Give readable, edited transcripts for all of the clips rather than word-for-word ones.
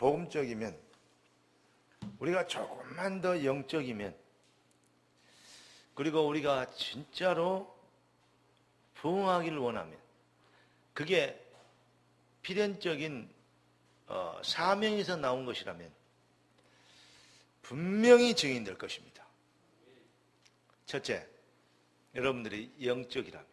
복음적이면, 우리가 조금만 더 영적이면, 그리고 우리가 진짜로 부흥하기를 원하면, 그게 필연적인 사명에서 나온 것이라면 분명히 증인될 것입니다. 첫째, 여러분들이 영적이라면,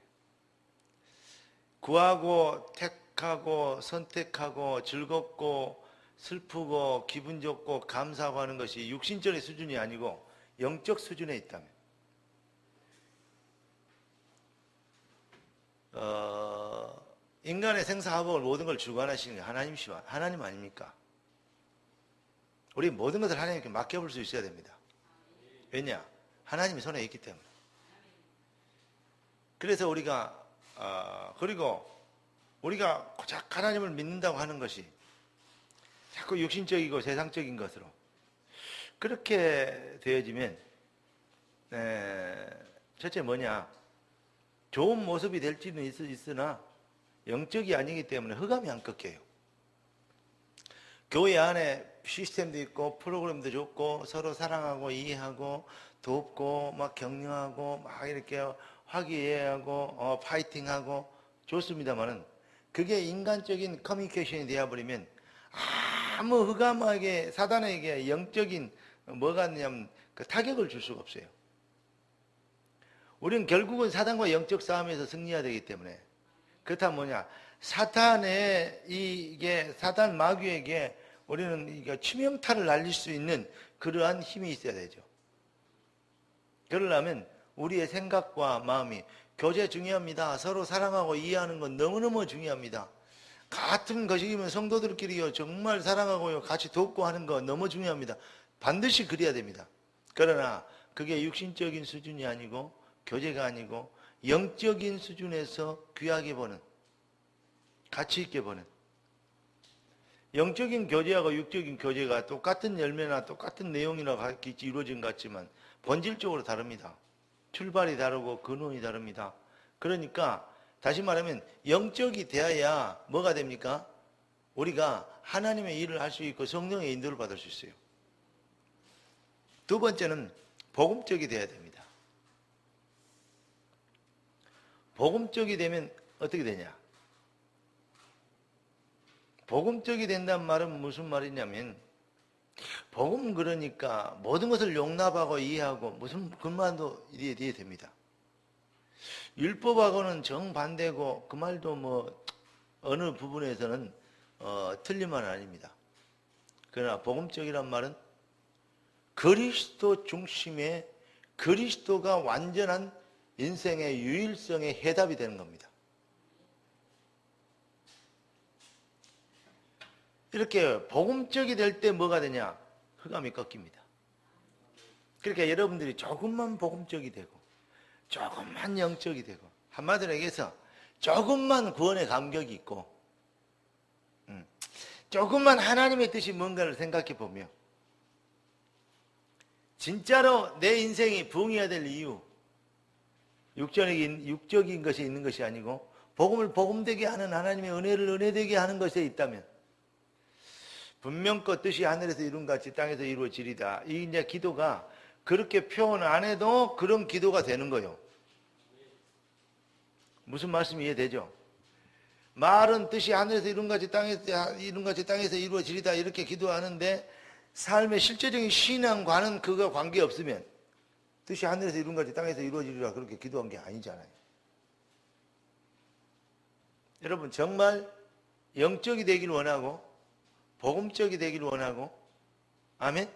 구하고 택하고 선택하고 즐겁고 슬프고 기분 좋고 감사하고 하는 것이 육신적인 수준이 아니고 영적 수준에 있다면, 인간의 생사화복을 모든 걸 주관하시는 게 하나님 아닙니까? 우리 모든 것을 하나님께 맡겨볼 수 있어야 됩니다. 왜냐? 하나님이 손에 있기 때문에. 그래서 우리가 그리고 우리가 고작 하나님을 믿는다고 하는 것이 자꾸 육신적이고 세상적인 것으로 그렇게 되어지면 첫째 뭐냐? 좋은 모습이 될지는 있으나 영적이 아니기 때문에 흑암이 안 꺾여요. 교회 안에 시스템도 있고 프로그램도 좋고 서로 사랑하고 이해하고 돕고 막 격려하고 막 이렇게 화기애애하고 파이팅하고 좋습니다만은 그게 인간적인 커뮤니케이션이 되어버리면 아무 흑암하게 사단에게 영적인 뭐가 있냐면 그 타격을 줄 수가 없어요. 우리는 결국은 사단과 영적 싸움에서 승리해야 되기 때문에, 그렇다면 뭐냐? 사탄의 이게 사단 마귀에게 우리는 이게 치명타를 날릴 수 있는 그러한 힘이 있어야 되죠. 그러려면 우리의 생각과 마음이 교제 중요합니다. 서로 사랑하고 이해하는 건 너무너무 중요합니다. 같은 것이면 성도들끼리요 정말 사랑하고요 같이 돕고 하는 거 너무 중요합니다. 반드시 그래야 됩니다. 그러나 그게 육신적인 수준이 아니고 교제가 아니고 영적인 수준에서 귀하게 보는, 가치 있게 보는, 영적인 교제하고 육적인 교제가 똑같은 열매나 똑같은 내용이나 이루어진 것 같지만 본질적으로 다릅니다. 출발이 다르고 근원이 다릅니다. 그러니까 다시 말하면 영적이 되어야 뭐가 됩니까? 우리가 하나님의 일을 할 수 있고 성령의 인도를 받을 수 있어요. 두 번째는 복음적이 되어야 됩니다. 복음적이 되면 어떻게 되냐? 복음적이 된다는 말은 무슨 말이냐면, 복음 그러니까 모든 것을 용납하고 이해하고 무슨 그 말도 이해됩니다. 율법하고는 정반대고 그 말도 뭐 어느 부분에서는 틀린 말은 아닙니다. 그러나 복음적이란 말은 그리스도 중심의, 그리스도가 완전한 인생의 유일성의 해답이 되는 겁니다. 이렇게 복음적이 될 때 뭐가 되냐? 흑암이 꺾입니다. 그러니까 여러분들이 조금만 복음적이 되고 조금만 영적이 되고, 한마디로 얘기해서 조금만 구원의 감격이 있고 조금만 하나님의 뜻이 뭔가를 생각해 보며 진짜로 내 인생이 부흥해야 될 이유, 육적인 것이 있는 것이 아니고 복음을 복음되게 하는 하나님의 은혜를 은혜되게 하는 것에 있다면 분명껏 뜻이 하늘에서 이룬 같이 땅에서 이루어지리다. 이 이제 기도가 그렇게 표현 안 해도 그런 기도가 되는 거예요. 무슨 말씀이 이해되죠? 말은 뜻이 하늘에서 이룬 같이 땅에서 이루어지리다 이렇게 기도하는데 삶의 실제적인 신앙과는 그거 관계없으면 뜻이 하늘에서 이룬 같이 땅에서 이루어지리라 그렇게 기도한 게 아니잖아요. 여러분 정말 영적이 되길 원하고 복음적이 되길 원하고, 아멘?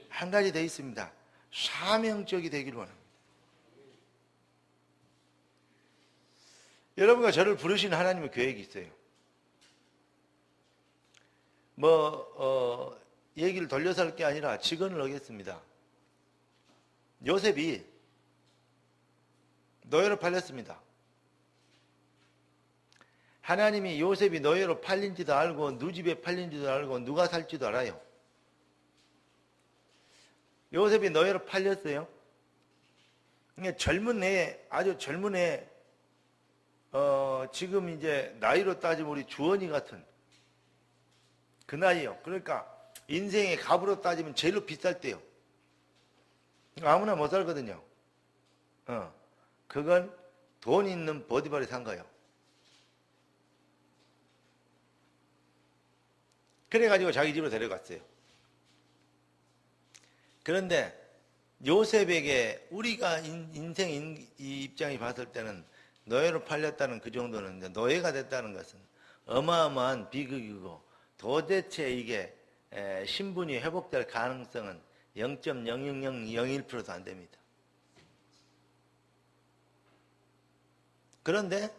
한 가지 더 있습니다. 사명적이 되길 원합니다. 여러분과 저를 부르신 하나님의 계획이 있어요. 얘기를 돌려서 할 게 아니라 직언을 하겠습니다. 요셉이 노예로 팔렸습니다. 하나님이 요셉이 노예로 팔린지도 알고 누집에 팔린지도 알고 누가 살지도 알아요. 요셉이 노예로 팔렸어요. 젊은 애, 아주 젊은 애, 지금 이제 나이로 따지면 우리 주원이 같은 그 나이요. 그러니까 인생의 값으로 따지면 제일로 비쌀 때요. 아무나 못 살거든요. 그건 돈 있는 버디발이 산 거예요. 그래가지고 자기 집으로 데려갔어요. 그런데 요셉에게 우리가 인생 입장이 봤을 때는 노예로 팔렸다는 그 정도는, 노예가 됐다는 것은 어마어마한 비극이고, 도대체 이게 신분이 회복될 가능성은 0.00001%도 안 됩니다. 그런데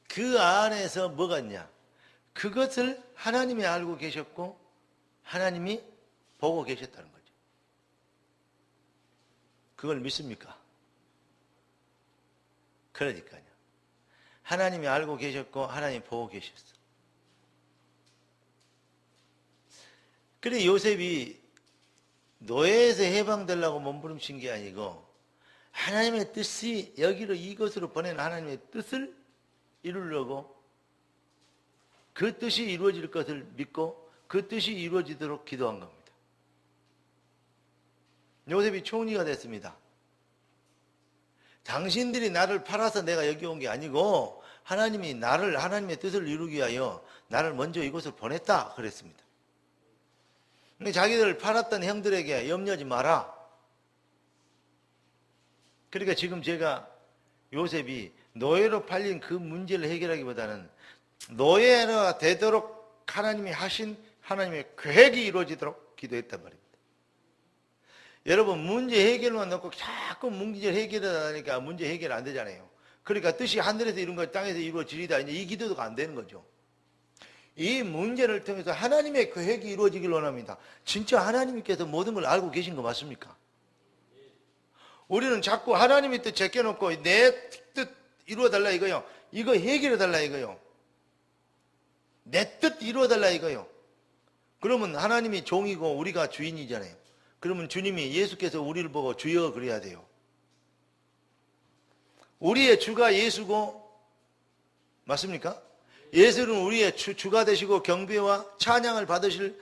그 안에서 뭐가 있냐? 그것을 하나님이 알고 계셨고 하나님이 보고 계셨다는 거죠. 그걸 믿습니까? 그러니까요. 하나님이 알고 계셨고 하나님이 보고 계셨어. 그래 요셉이 노예에서 해방되려고 몸부림친 게 아니고 하나님의 뜻이 여기로 이것으로 보낸 하나님의 뜻을 이루려고, 그 뜻이 이루어질 것을 믿고 그 뜻이 이루어지도록 기도한 겁니다. 요셉이 총리가 됐습니다. 당신들이 나를 팔아서 내가 여기 온 게 아니고 하나님이 나를, 하나님의 뜻을 이루기 위하여 나를 먼저 이곳을 보냈다 그랬습니다. 근데 자기들 팔았던 형들에게 염려하지 마라. 그러니까 지금 제가 요셉이 노예로 팔린 그 문제를 해결하기보다는 노예가 되도록 하나님이 하신 하나님의 계획이 이루어지도록 기도했단 말입니다. 여러분, 문제 해결만 놓고 자꾸 문제 해결하다니까 문제 해결 안 되잖아요. 그러니까 뜻이 하늘에서 이룬 것 땅에서 이루어지리다, 이제 이 기도가 안 되는 거죠. 이 문제를 통해서 하나님의 계획이 이루어지길 원합니다. 진짜 하나님께서 모든 걸 알고 계신 거 맞습니까? 우리는 자꾸 하나님의 뜻 제껴놓고 내 뜻 이루어달라 이거요. 이거 해결해달라 이거요. 내 뜻 이루어달라 이거요. 그러면 하나님이 종이고 우리가 주인이잖아요. 그러면 주님이, 예수께서 우리를 보고 주여 그래야 돼요. 우리의 주가 예수고, 맞습니까? 예수는 우리의 주가 되시고 경배와 찬양을 받으실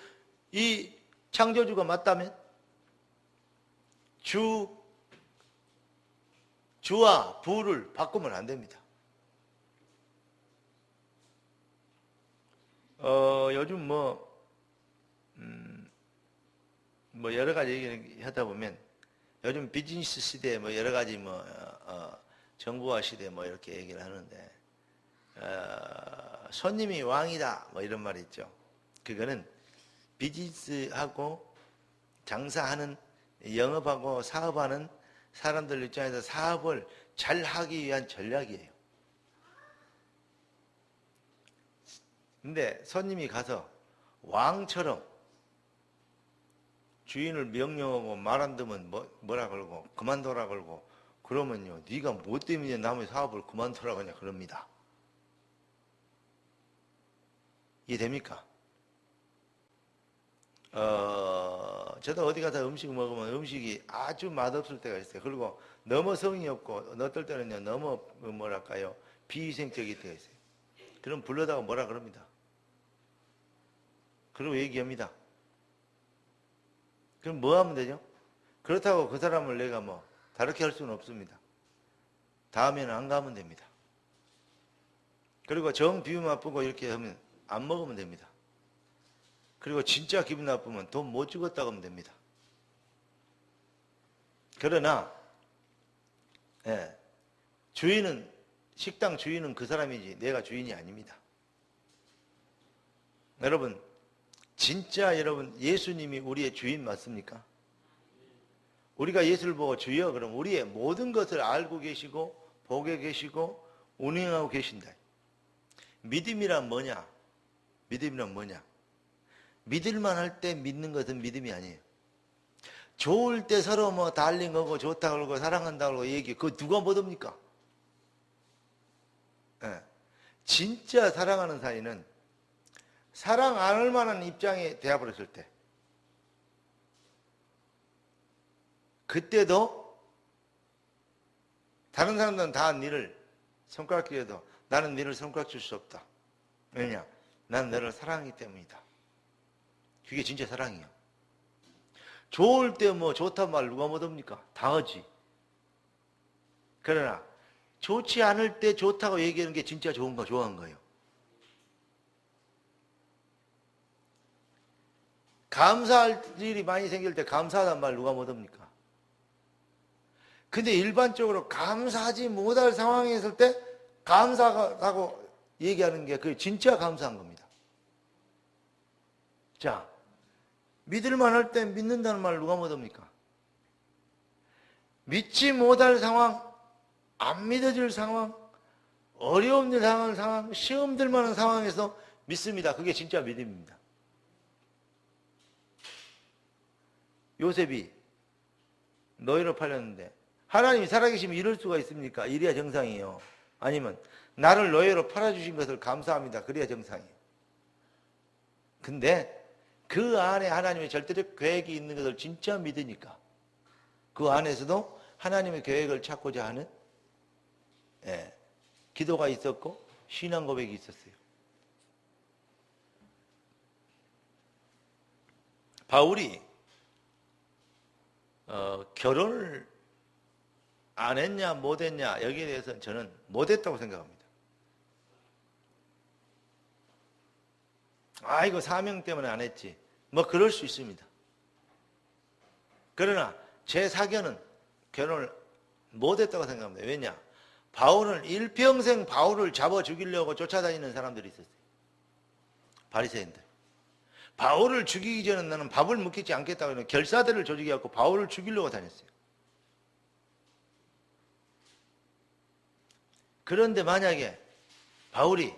이 창조주가 맞다면 주와 부를 바꾸면 안 됩니다. 요즘 뭐 여러 가지 얘기를 하다 보면 요즘 비즈니스 시대에 뭐 여러 가지 정보화 시대에 뭐 이렇게 얘기를 하는데, 손님이 왕이다 뭐 이런 말이 있죠. 그거는 비즈니스하고 장사하는, 영업하고 사업하는 사람들 입장에서 사업을 잘 하기 위한 전략이에요. 근데 손님이 가서 왕처럼 주인을 명령하고 말 안 듣면 뭐라 그러고 그만둬라 그러고 그러면요, 네가 뭐 때문에 남의 사업을 그만두라고 하냐 그럽니다. 이해됩니까? 저도 어디 가서 음식 먹으면 음식이 아주 맛없을 때가 있어요. 그리고 너무 성의 없고 어떨 때는요 너무 뭐랄까요 비위생적일 때가 있어요. 그럼 불러다가 뭐라 그럽니다. 그리고 얘기합니다. 그럼 뭐 하면 되죠? 그렇다고 그 사람을 내가 다르게 할 수는 없습니다. 다음에는 안 가면 됩니다. 그리고 정 비움 나쁘고 이렇게 하면 안 먹으면 됩니다. 그리고 진짜 기분 나쁘면 돈 못 주겠다고 하면 됩니다. 그러나 주인은, 식당 주인은 그 사람이지 내가 주인이 아닙니다. 여러분, 진짜 여러분 예수님이 우리의 주인 맞습니까? 우리가 예수를 보고 주여 그럼 우리의 모든 것을 알고 계시고 보고 계시고 운행하고 계신다. 믿음이란 뭐냐? 믿음이란 뭐냐? 믿을만 할 때 믿는 것은 믿음이 아니에요. 좋을 때 서로 달링하고 좋다 그러고 사랑한다 그러고 얘기, 그거 누가 못합니까? 진짜 사랑하는 사이는 사랑 안 할 만한 입장에 되어버렸을 때, 그때도 다른 사람들은 다 니를 손가락 끼어도 나는 니를 손가락 줄 수 없다. 왜냐? 난 너를 사랑하기 때문이다. 그게 진짜 사랑이에요. 좋을 때 뭐 좋단 말 누가 못합니까? 다 하지. 그러나 좋지 않을 때 좋다고 얘기하는 게 진짜 좋아한 거예요. 감사할 일이 많이 생길 때 감사하단 말 누가 못합니까? 근데 일반적으로 감사하지 못할 상황에 있을 때 감사하다고 얘기하는 게 그게 진짜 감사한 겁니다. 자, 믿을만 할 때 믿는다는 말 누가 못합니까? 믿지 못할 상황, 안 믿어질 상황, 어려움 될 상황, 시험 들 만한 상황에서 믿습니다. 그게 진짜 믿음입니다. 요셉이 노예로 팔렸는데 하나님이 살아계시면 이럴 수가 있습니까? 이래야 정상이에요. 아니면 나를 노예로 팔아주신 것을 감사합니다. 그래야 정상이에요. 근데 그 안에 하나님의 절대적 계획이 있는 것을 진짜 믿으니까 그 안에서도 하나님의 계획을 찾고자 하는 기도가 있었고 신앙 고백이 있었어요. 바울이 결혼을 안 했냐 못했냐 여기에 대해서는 저는 못했다고 생각합니다. 이거 사명 때문에 안 했지 뭐 그럴 수 있습니다. 그러나 제 사견은 결혼을 못했다고 생각합니다. 왜냐? 바울은 일평생 바울을 잡아 죽이려고 쫓아다니는 사람들이 있었어요. 바리새인들. 바울을 죽이기 전에 나는 밥을 먹지 않겠다고 하는 결사들을 조직해갖고 바울을 죽이려고 다녔어요. 그런데 만약에 바울이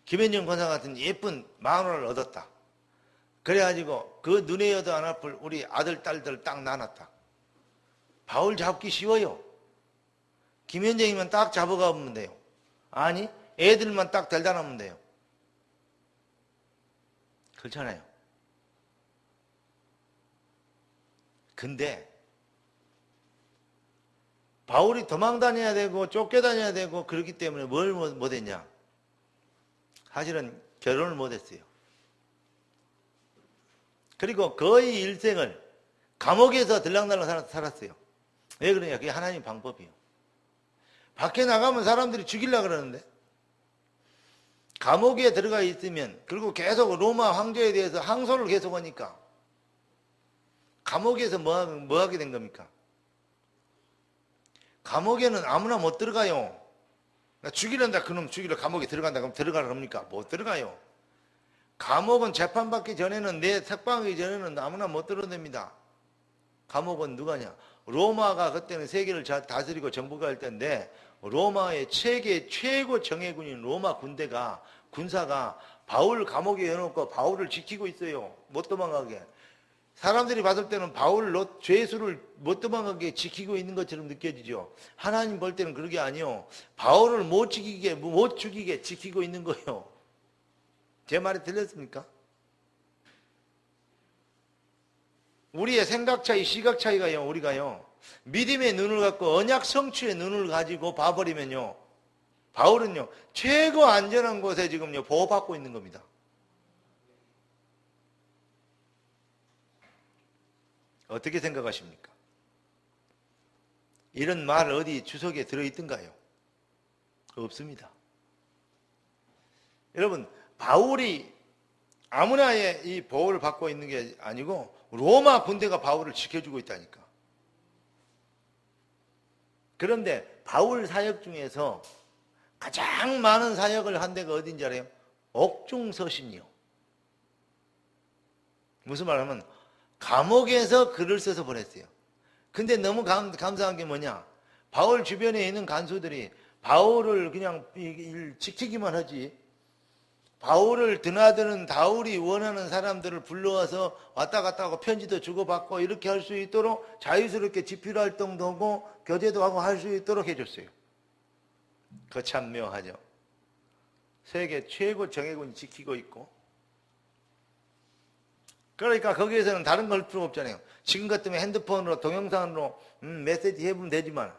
김현정 권사 같은 예쁜 마누라를 얻었다. 그래가지고 그 눈에 여도 안 아플 우리 아들 딸들 딱 낳았다. 바울 잡기 쉬워요. 김현정이면 딱 잡아가면 돼요. 아니 애들만 딱 데려다 놓으면 돼요. 그렇잖아요. 근데 바울이 도망 다녀야 되고 쫓겨다녀야 되고 그렇기 때문에 뭘 못했냐? 사실은 결혼을 못했어요. 그리고 거의 일생을 감옥에서 들락날락 살았어요. 왜 그러냐? 그게 하나님 방법이에요. 밖에 나가면 사람들이 죽이려고 그러는데 감옥에 들어가 있으면 그리고 계속 로마 황제에 대해서 항소를 계속하니까 감옥에서 뭐 하게 된 겁니까? 감옥에는 아무나 못 들어가요. 나 죽이란다 그놈 죽이러 감옥에 들어간다 그럼 들어가라 합니까? 못 들어가요. 감옥은 재판받기 전에는 내 석방하기 전에는 아무나 못 들어옵니다. 감옥은 누가냐? 로마가 그때는 세계를 다스리고 정복할 때인데 로마의 세계 최고 정예군인 로마 군사가 바울 감옥에 넣어놓고 바울을 지키고 있어요. 못 도망가게. 사람들이 봤을 때는 바울 죄수를 못 도망가게 지키고 있는 것처럼 느껴지죠. 하나님 볼 때는 그런 게 아니요. 바울을 못 죽이게 지키고 있는 거예요. 제 말이 들렸습니까? 우리의 생각 차이, 시각 차이가요, 우리가요. 믿음의 눈을 갖고 언약 성취의 눈을 가지고 봐버리면요. 바울은요, 최고 안전한 곳에 지금요, 보호받고 있는 겁니다. 어떻게 생각하십니까? 이런 말 어디 주석에 들어있던가요? 없습니다. 여러분, 바울이 아무나의 이 보호를 받고 있는 게 아니고 로마 군대가 바울을 지켜주고 있다니까. 그런데 바울 사역 중에서 가장 많은 사역을 한 데가 어딘지 알아요? 옥중서신이요. 무슨 말하면 감옥에서 글을 써서 보냈어요. 근데 너무 감사한 게 뭐냐? 바울 주변에 있는 간수들이 바울을 그냥 지키기만 하지 바울을 드나드는 바울이 원하는 사람들을 불러와서 왔다 갔다 하고 편지도 주고받고 이렇게 할 수 있도록 자유스럽게 집필활동도 하고 교제도 하고 할 수 있도록 해줬어요. 그거 참 묘하죠. 세계 최고 정예군이 지키고 있고 그러니까 거기에서는 다른 걸 필요 없잖아요. 지금 같으면 핸드폰으로 동영상으로 메시지 해보면 되지만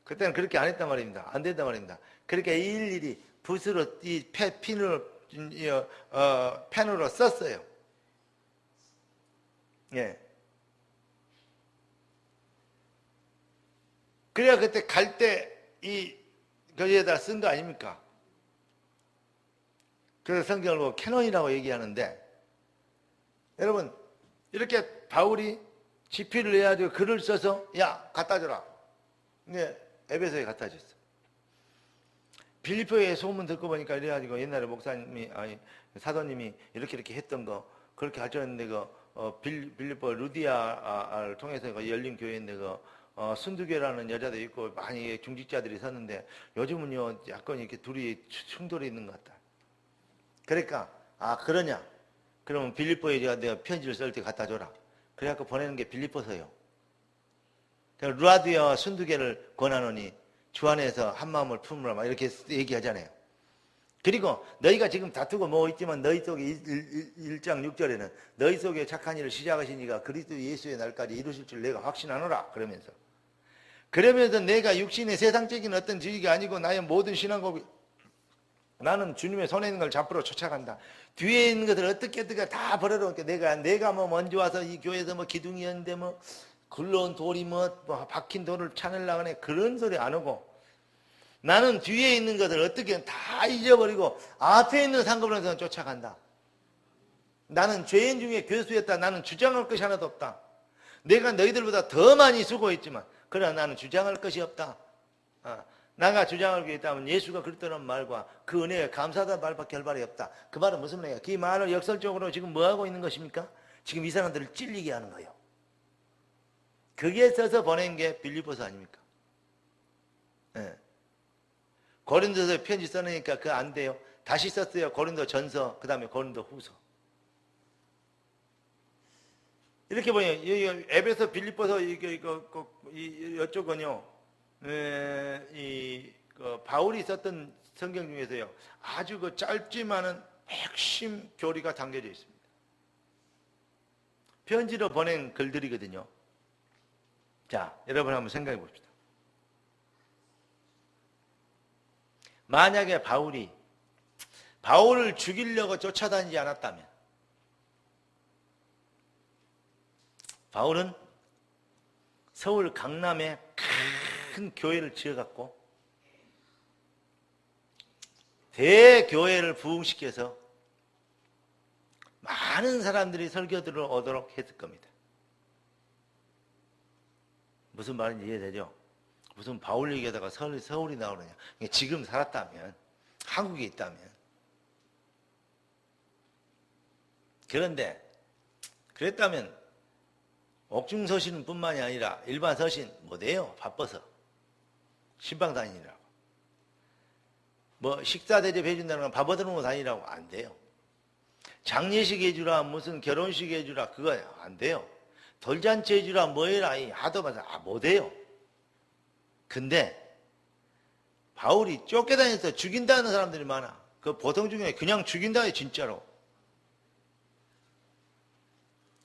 그때는 그렇게 안 했단 말입니다. 안 된단 말입니다. 그러니까 일일이 붓으로 이 펜으로 썼어요. 예. 그래야 그때 갈 때 이 거기에다 쓴 거 아닙니까? 그래서 성경을 보고 캐논이라고 얘기하는데, 여러분 이렇게 바울이 지필을 해가지고 글을 써서 야 갖다 줘라. 근데 에베소에 갖다 줬어. 빌립보에 소문 듣고 보니까 이래가지고 옛날에 목사님이 사도님이 이렇게 했던 거 그렇게 가르쳤는데 빌립보 루디아를 통해서 열린 교회인데 순두교라는 여자도 있고 많이 중직자들이 섰는데 요즘은요 약간 이렇게 둘이 충돌이 있는 것 같다. 그러니까 그러냐? 그러면 빌립보에 내가 편지를 쓸 때 갖다 줘라. 그래갖고 보내는 게 빌립보서요. 루아디아와 순두개를 권하노니 주 안에서 한 마음을 품으라 막 이렇게 얘기하잖아요. 그리고 너희가 지금 다투고 뭐 있지만 너희 속에 1장 6절에는 너희 속에 착한 일을 시작하신 이가 그리스도 예수의 날까지 이루실 줄 내가 확신하노라 그러면서 내가 육신의 세상적인 어떤 지위가 아니고 나의 모든 신앙고비 나는 주님의 손에 있는 걸 잡으러 쫓아간다. 뒤에 있는 것을 어떻게 다 버려놓을게. 내가 뭐 먼저 와서 이 교회에서 뭐 기둥이었는데 뭐 굴러온 돌이 뭐 박힌 돌을 찾으려고 하네. 그런 소리 안 하고 나는 뒤에 있는 것을 어떻게 다 잊어버리고 앞에 있는 상급으로서 쫓아간다. 나는 죄인 중에 교수였다. 나는 주장할 것이 하나도 없다. 내가 너희들보다 더 많이 수고했지만 그러나 나는 주장할 것이 없다. 나가 주장할 게 있다면 예수가 그랬다는 말과 그 은혜에 감사하다는 말밖에 할 말이 없다. 그 말은 무슨 말이야? 그 말을 역설적으로 지금 뭐 하고 있는 것입니까? 지금 이 사람들을 찔리게 하는 거예요. 거기에 써서 보낸 게 빌립보서 아닙니까? 네. 고린도서 편지 써내니까 그거 안 돼요. 다시 썼어요. 고린도 전서, 그 다음에 고린도 후서. 이렇게 보면 에베소, 빌립보서 이쪽은요. 바울이 썼던 성경 중에서요. 아주 짧지만은 핵심 교리가 담겨져 있습니다. 편지로 보낸 글들이거든요. 자, 여러분 한번 생각해 봅시다. 만약에 바울을 죽이려고 쫓아다니지 않았다면 바울은 서울 강남에 큰 교회를 지어갖고 대교회를 부흥시켜서 많은 사람들이 설교들을 오도록 했을 겁니다. 무슨 말인지 이해되죠? 무슨 바울 얘기하다가 서울이 나오느냐. 지금 살았다면, 한국에 있다면. 그런데 그랬다면 옥중 서신 뿐만이 아니라 일반 서신 못해요. 바빠서. 신방 다니라고. 뭐 식사 대접 해준다는 건 밥 얻으러 다니라고 안 돼요. 장례식 해주라 무슨 결혼식 해주라 그거 안 돼요. 돌잔치 해주라 뭐 해라 하도 봐서 못해요. 근데 바울이 쫓겨다녀서 죽인다는 사람들이 많아. 그 보통 중에 그냥 죽인다 해 진짜로.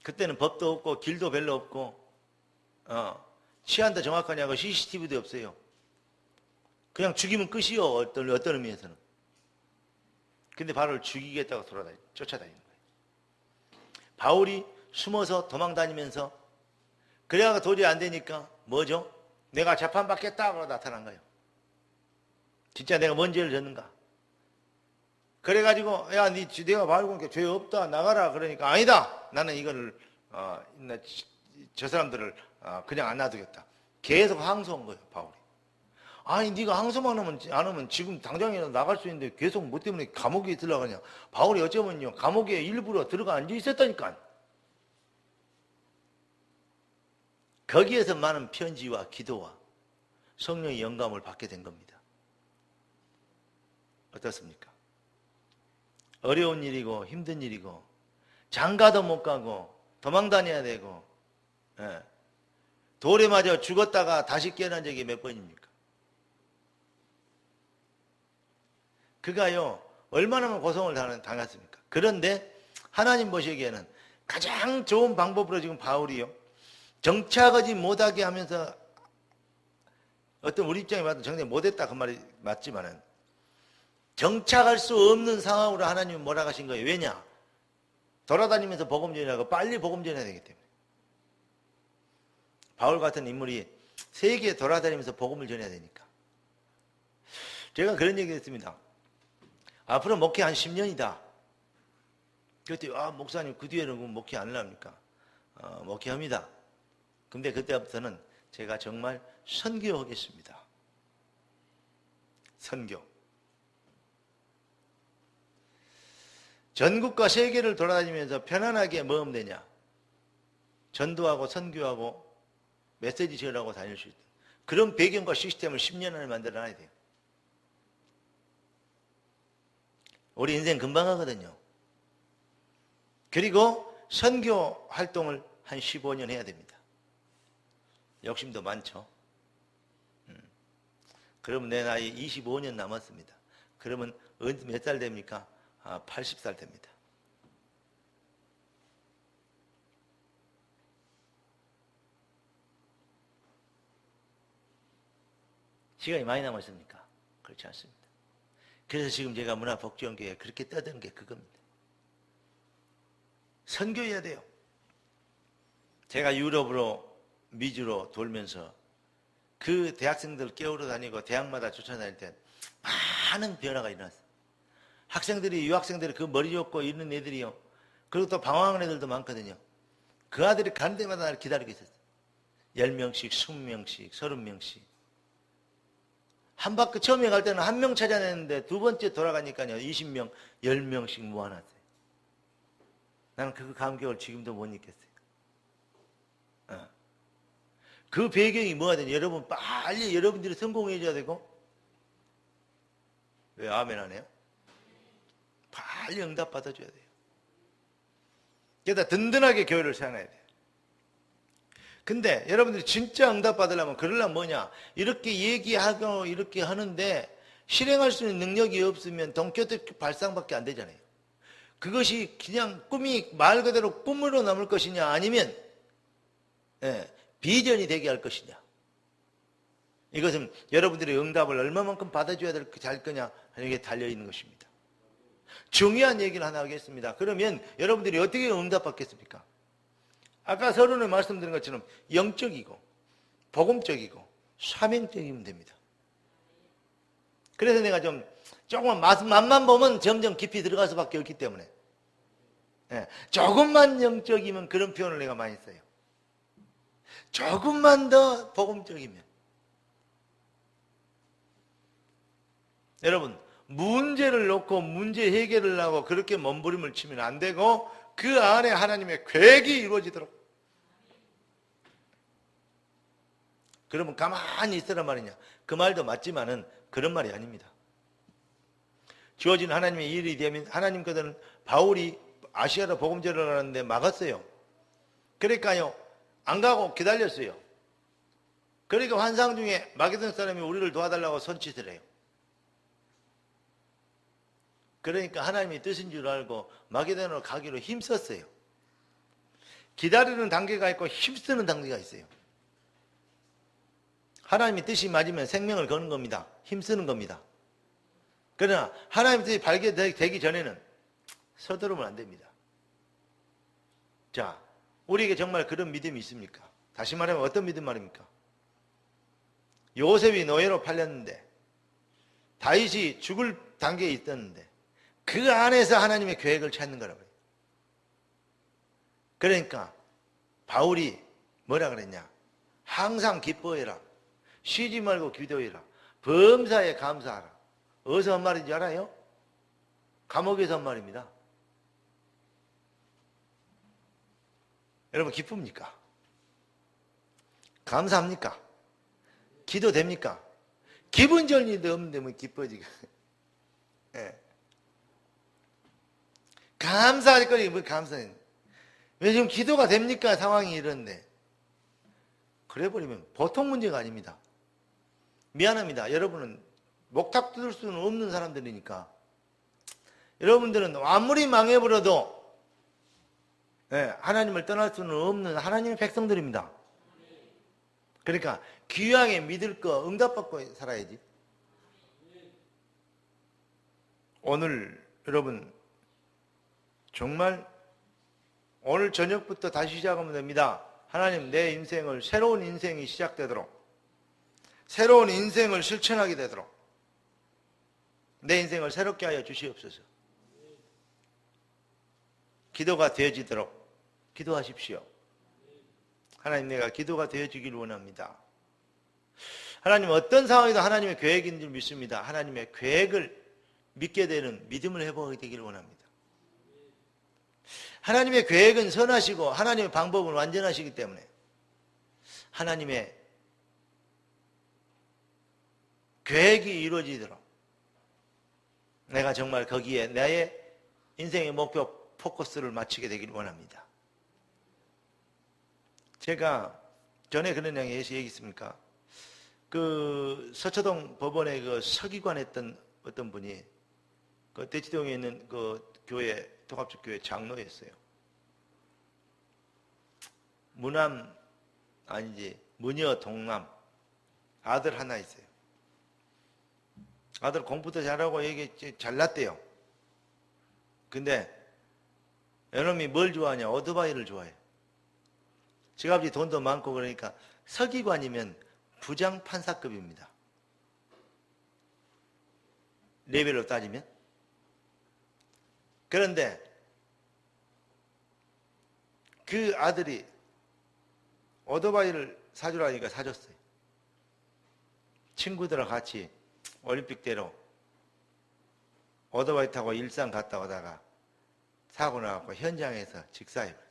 그때는 법도 없고 길도 별로 없고 치안도 정확하냐고 CCTV도 없어요. 그냥 죽이면 끝이요. 어떤 의미에서는. 근데 바울을 죽이겠다고 쫓아다니는 거예요. 바울이 숨어서 도망다니면서 그래야 도저히 안 되니까 뭐죠? 내가 재판받겠다고 나타난 거예요. 진짜 내가 뭔 죄를 졌는가? 그래가지고 야, 내가 바울에게 죄 없다 나가라 그러니까 아니다. 나는 이거를 저 사람들을 그냥 안 놔두겠다. 계속 항소한 거예요, 바울이. 아니 네가 항소만 안 하면 지금 당장이라도 나갈 수 있는데 계속 뭐 때문에 감옥에 있으려고 하냐. 바울이 어쩌면요 감옥에 일부러 들어가 앉아 있었다니까. 거기에서 많은 편지와 기도와 성령의 영감을 받게 된 겁니다. 어떻습니까? 어려운 일이고 힘든 일이고 장가도 못 가고 도망 다녀야 되고 돌에 맞아 죽었다가 다시 깨어난 적이 몇 번입니까? 그가요 얼마나 고통을 당했습니까? 그런데 하나님 보시기에는 가장 좋은 방법으로 지금 바울이요 정착하지 못하게 하면서 어떤 우리 입장에 봐도 정작 못했다 그 말이 맞지만은 정착할 수 없는 상황으로 하나님은 몰아가신 거예요. 왜냐? 돌아다니면서 복음 전하고 빨리 복음 전해야 되기 때문에. 바울 같은 인물이 세계에 돌아다니면서 복음을 전해야 되니까. 제가 그런 얘기 했습니다. 앞으로 목회 한 10년이다. 그때 목사님 그 뒤에는 목회 안 하랍니까? 목회합니다. 근데 그때부터는 제가 정말 선교하겠습니다. 선교. 전국과 세계를 돌아다니면서 편안하게 뭐 하면 되냐? 전도하고 선교하고 메시지 전하고 다닐 수 있다. 그런 배경과 시스템을 10년 안에 만들어놔야 돼요. 우리 인생 금방 하거든요. 그리고 선교 활동을 한 15년 해야 됩니다. 욕심도 많죠. 그러면 내 나이 25년 남았습니다. 그러면 몇 살 됩니까? 80살 됩니다. 시간이 많이 남았습니까? 그렇지 않습니다. 그래서 지금 제가 문화복지연교회에 그렇게 떠드는 게 그겁니다. 선교해야 돼요. 제가 유럽으로 미주로 돌면서 그 대학생들 깨우러 다니고 대학마다 쫓아다닐 때 많은 변화가 일어났어요. 학생들이, 유학생들이 그 머리 좋고 있는 애들이요. 그리고 또 방황하는 애들도 많거든요. 그 아들이 가는 데마다 나를 기다리고 있었어요. 10명씩, 20명씩, 30명씩. 한 바퀴 처음에 갈 때는 한 명 찾아냈는데 두 번째 돌아가니까요. 20명, 10명씩 모아놨어요. 나는 그 감격을 지금도 못 잊겠어요. 그 배경이 뭐가 되냐? 여러분 빨리 여러분들이 성공해줘야 되고. 왜 아멘 안 해요? 빨리 응답 받아줘야 돼요. 게다가 든든하게 교회를 세워놔야 돼요. 근데 여러분들이 진짜 응답 받으려면 그러려면 뭐냐? 이렇게 얘기하고 이렇게 하는데 실행할 수 있는 능력이 없으면 동교특 발상밖에 안 되잖아요. 그것이 그냥 꿈이 말 그대로 꿈으로 남을 것이냐 아니면 비전이 되게 할 것이냐. 이것은 여러분들의 응답을 얼마만큼 받아줘야 될 거냐 하는 게 달려있는 것입니다. 중요한 얘기를 하나 하겠습니다. 그러면 여러분들이 어떻게 응답받겠습니까? 아까 서론에 말씀드린 것처럼 영적이고 복음적이고 사명적이면 됩니다. 그래서 내가 조금만 맛만 보면 점점 깊이 들어갈 수밖에 없기 때문에 조금만 영적이면 그런 표현을 내가 많이 써요. 조금만 더 복음적이면. 여러분 문제를 놓고 문제 해결을 하고 그렇게 몸부림을 치면 안 되고 그 안에 하나님의 계획이 이루어지도록. 그러면 가만히 있으란 말이냐. 그 말도 맞지만은 그런 말이 아닙니다. 주어진 하나님의 일이 되면 하나님께서는 바울이 아시아로 복음전을 하는데 막았어요. 그러니까요 안 가고 기다렸어요. 그러니까 환상 중에 마게도냐 사람이 우리를 도와달라고 손짓을 해요. 그러니까 하나님의 뜻인 줄 알고 마게도냐로 가기로 힘썼어요. 기다리는 단계가 있고 힘쓰는 단계가 있어요. 하나님의 뜻이 맞으면 생명을 거는 겁니다. 힘쓰는 겁니다. 그러나 하나님의 뜻이 발견되기 전에는 서두르면 안 됩니다. 자, 우리에게 정말 그런 믿음이 있습니까? 다시 말하면 어떤 믿음 말입니까? 요셉이 노예로 팔렸는데 다윗이 죽을 단계에 있었는데 그 안에서 하나님의 계획을 찾는 거라고요. 그러니까 바울이 뭐라 그랬냐? 항상 기뻐해라. 쉬지 말고 기도해라. 범사에 감사하라. 어디서 한 말인지 알아요? 감옥에서 한 말입니다. 여러분 기쁩니까? 감사합니까? 기도됩니까? 기분 좋은 일도 없는데 뭐 기뻐지가. 네. 감사할 거리 뭐 감사해. 왜 지금 기도가 됩니까? 상황이 이런데. 그래 버리면 보통 문제가 아닙니다. 미안합니다. 여러분은 목탁 뜯을 수는 없는 사람들이니까. 여러분들은 아무리 망해버려도 하나님을 떠날 수는 없는 하나님의 백성들입니다. 그러니까 귀하게 믿을 거 응답받고 살아야지. 오늘 여러분 정말 오늘 저녁부터 다시 시작하면 됩니다. 하나님 내 인생을 새로운 인생이 시작되도록 새로운 인생을 실천하게 되도록 내 인생을 새롭게 하여 주시옵소서. 기도가 되어지도록 기도하십시오. 하나님 내가 기도가 되어지길 원합니다. 하나님 어떤 상황이도 하나님의 계획인 줄 믿습니다. 하나님의 계획을 믿게 되는 믿음을 회복하게 되기를 원합니다. 하나님의 계획은 선하시고 하나님의 방법은 완전하시기 때문에 하나님의 계획이 이루어지도록 내가 정말 거기에 나의 인생의 목표 포커스를 맞추게 되기를 원합니다. 제가 전에 그런 양에 얘기했습니까? 그 서초동 법원의 그 서기관 했던 어떤 분이 그 대치동에 있는 그 교회, 통합적 교회 장로였어요. 무남, 아니지, 무녀 동남, 아들 하나 있어요. 아들 공부도 잘하고 얘기 잘났대요. 근데 여놈이 뭘 좋아하냐? 오토바이를 좋아해. 지갑이 돈도 많고 그러니까 서기관이면 부장 판사급입니다. 레벨로 따지면. 그런데 그 아들이 오토바이를 사주라니까 사줬어요. 친구들하고 같이 올림픽대로 오토바이 타고 일산 갔다 오다가 사고 나갖고 현장에서 직사해버렸어요.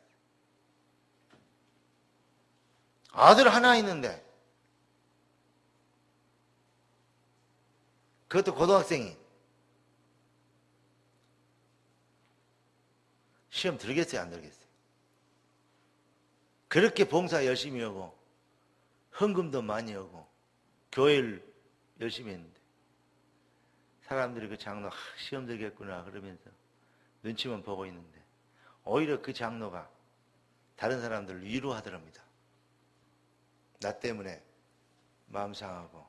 아들 하나 있는데 그것도 고등학생이 시험 들겠어요, 안 들겠어요? 그렇게 봉사 열심히 하고 헌금도 많이 하고 교회를 열심히 했는데 사람들이 그 장로 시험 들겠구나 그러면서 눈치만 보고 있는데 오히려 그 장로가 다른 사람들을 위로하더랍니다. 나 때문에 마음 상하고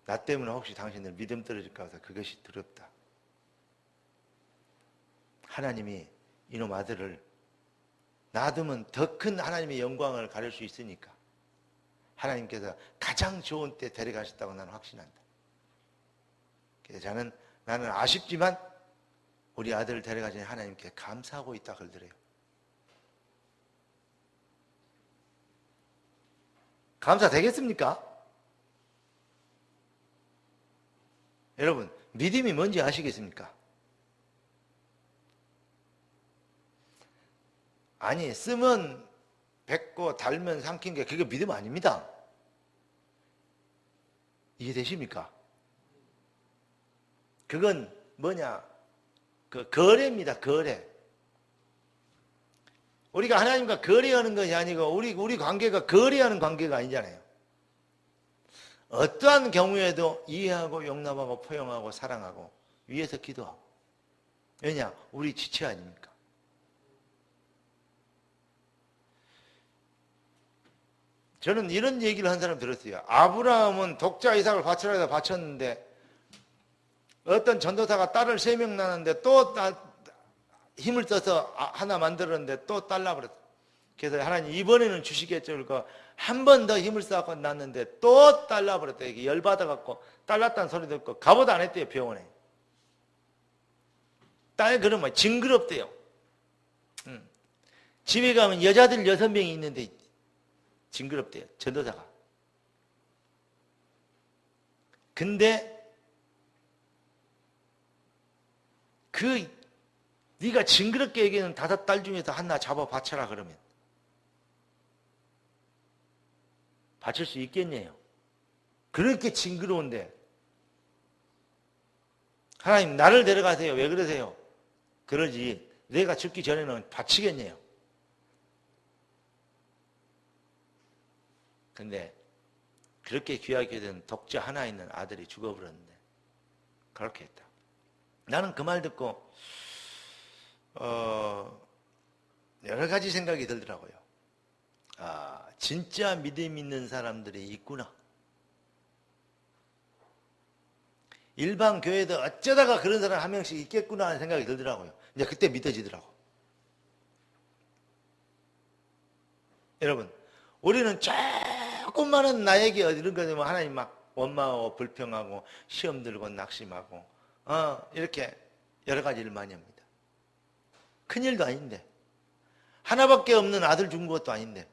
나 때문에 혹시 당신들 믿음 떨어질까 해서 그것이 두렵다. 하나님이 이놈 아들을 놔두면 더 큰 하나님의 영광을 가릴 수 있으니까 하나님께서 가장 좋은 때 데려가셨다고 나는 확신한다. 그래서 나는 아쉽지만 우리 아들을 데려가신 하나님께 감사하고 있다 그러더래요. 감사 되겠습니까? 여러분 믿음이 뭔지 아시겠습니까? 아니 쓰면 뱉고 달면 삼킨 게 그게 믿음 아닙니다. 이해되십니까? 그건 뭐냐? 그 거래입니다. 거래. 우리가 하나님과 거래하는 것이 아니고 우리 관계가 거래하는 관계가 아니잖아요. 어떠한 경우에도 이해하고 용납하고 포용하고 사랑하고 위해서 기도하고. 왜냐? 우리 지체 아닙니까? 저는 이런 얘기를 한 사람 들었어요. 아브라함은 독자 이삭을 바치라 해서 바쳤는데 어떤 전도사가 딸을 3명 낳았는데 또 힘을 써서 하나 만들었는데 또 딸 낳아버렸어. 그래서 하나님 이번에는 주시겠죠. 그러니까 한 번 더 힘을 써서 낳았는데 또 딸 낳아버렸다. 이게 열받아갖고 딸 낳았다는 소리 듣고 가보도 안 했대요. 병원에. 딸 그러면 징그럽대요. 집에 가면 여자들 6명이 있는데 징그럽대요. 전도사가. 근데 네가 징그럽게 얘기하는 5딸 중에서 하나 잡아 바쳐라 그러면 바칠 수 있겠네요. 그렇게 징그러운데 하나님 나를 데려가세요. 왜 그러세요? 그러지 내가 죽기 전에는 바치겠네요. 근데 그렇게 귀하게 된 독자 하나 있는 아들이 죽어버렸는데 그렇게 했다. 나는 그 말 듣고 여러 가지 생각이 들더라고요. 아, 진짜 믿음 있는 사람들이 있구나. 일반 교회도 어쩌다가 그런 사람 한 명씩 있겠구나 하는 생각이 들더라고요. 이제 그때 믿어지더라고. 여러분, 우리는 조금만은 나에게 이런 거 되면 하나님 막 원망하고 불평하고 시험 들고 낙심하고 이렇게 여러 가지 일 많이 합니다. 큰일도 아닌데, 하나밖에 없는 아들 죽은 것도 아닌데,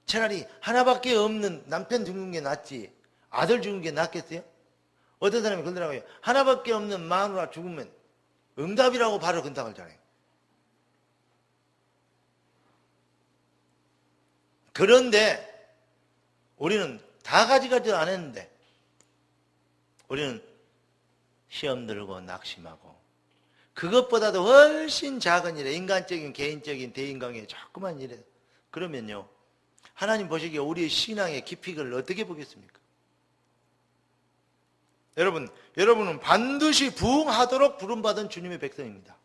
차라리 하나밖에 없는 남편 죽는 게 낫지 아들 죽은 게 낫겠어요? 어떤 사람이 그러더라고요. 하나밖에 없는 마누라 죽으면 응답이라고 바로 근당을 잘해요. 그런데 우리는 다 가지가지도 안 했는데 우리는 시험 들고 낙심하고 그것보다도 훨씬 작은 일에 인간적인 개인적인 대인관계에 자꾸만 일에 그러면요 하나님 보시기에 우리의 신앙의 깊이를 어떻게 보겠습니까? 여러분은 반드시 부응하도록 부름받은 주님의 백성입니다.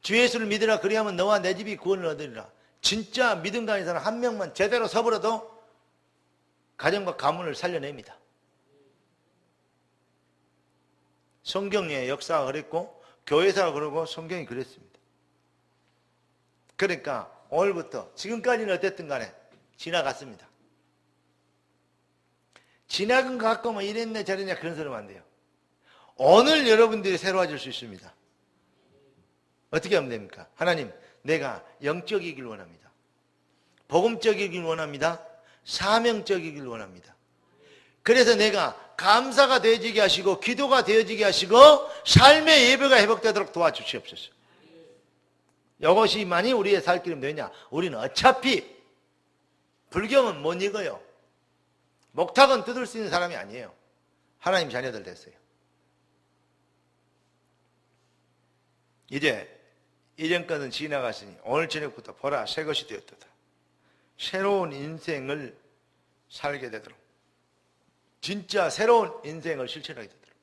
주 예수를 믿으라 그리하면 너와 내 집이 구원을 얻으리라. 진짜 믿음 가진 사람 한 명만 제대로 서버려도 가정과 가문을 살려냅니다. 성경의 역사가 그랬고 교회사가 그러고 성경이 그랬습니다. 그러니까 오늘부터 지금까지는 어쨌든 간에 지나갔습니다. 지나간 것 같고 뭐 이랬네 저랬냐 그런 소리 하면 안 돼요. 오늘 여러분들이 새로워질 수 있습니다. 어떻게 하면 됩니까? 하나님, 내가 영적이길 원합니다. 복음적이길 원합니다. 사명적이길 원합니다. 그래서 내가 감사가 되어지게 하시고 기도가 되어지게 하시고 삶의 예배가 회복되도록 도와주시옵소서. 이것이만이 우리의 살 길이면 되냐? 우리는 어차피 불경은 못 읽어요. 목탁은 뜯을 수 있는 사람이 아니에요. 하나님 자녀들 됐어요. 이제 이전 것은 지나갔으니 오늘 저녁부터 보라 새 것이 되었도다. 새로운 인생을 살게 되도록 진짜 새로운 인생을 실천하게 되도록.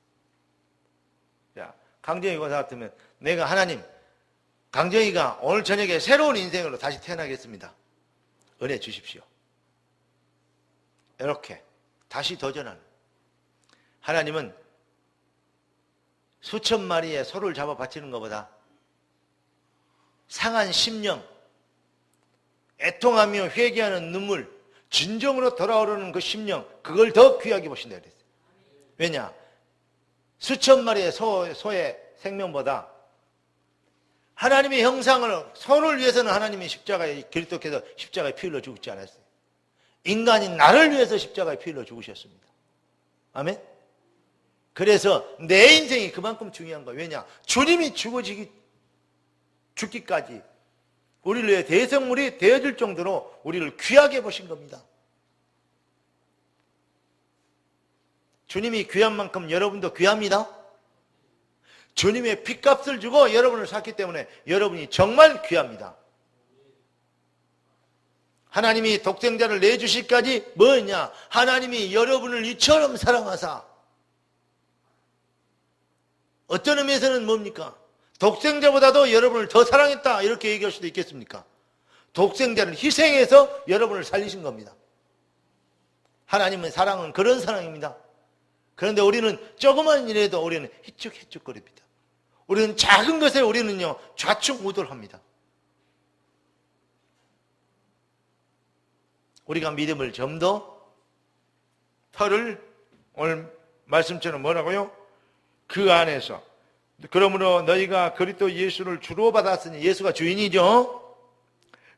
자, 강정희 권사 같으면 내가 하나님 강정희가 오늘 저녁에 새로운 인생으로 다시 태어나겠습니다. 은혜 주십시오. 이렇게 다시 도전하는. 하나님은 수천 마리의 소를 잡아 바치는 것보다 상한 심령, 애통하며 회개하는 눈물, 진정으로 돌아오려는 그 심령, 그걸 더 귀하게 보신다 그랬어요. 왜냐? 수천 마리의 소의 생명보다 하나님의 형상을, 소를 위해서는 하나님이 십자가에 그리스도께서 십자가에 피 흘려 죽지 않았어요. 인간인 나를 위해서 십자가에 피 흘려 죽으셨습니다. 아멘? 그래서 내 인생이 그만큼 중요한 거예요. 왜냐? 주님이 죽기까지 우리를 위해 대성물이 되어질 정도로 우리를 귀하게 보신 겁니다. 주님이 귀한 만큼 여러분도 귀합니다. 주님의 핏값을 주고 여러분을 샀기 때문에 여러분이 정말 귀합니다. 하나님이 독생자를 내주시기까지 뭐냐? 하나님이 여러분을 이처럼 사랑하사. 어떤 의미에서는 뭡니까? 독생자보다도 여러분을 더 사랑했다 이렇게 얘기할 수도 있겠습니까? 독생자를 희생해서 여러분을 살리신 겁니다. 하나님의 사랑은 그런 사랑입니다. 그런데 우리는 조그만 일에도 우리는 희죽희죽거립니다. 우리는 작은 것에 우리는요 좌충우돌합니다. 우리가 믿음을 좀 더 털을 오늘 말씀처럼 뭐라고요? 그 안에서 그러므로 너희가 그리스도 예수를 주로 받았으니 예수가 주인이죠.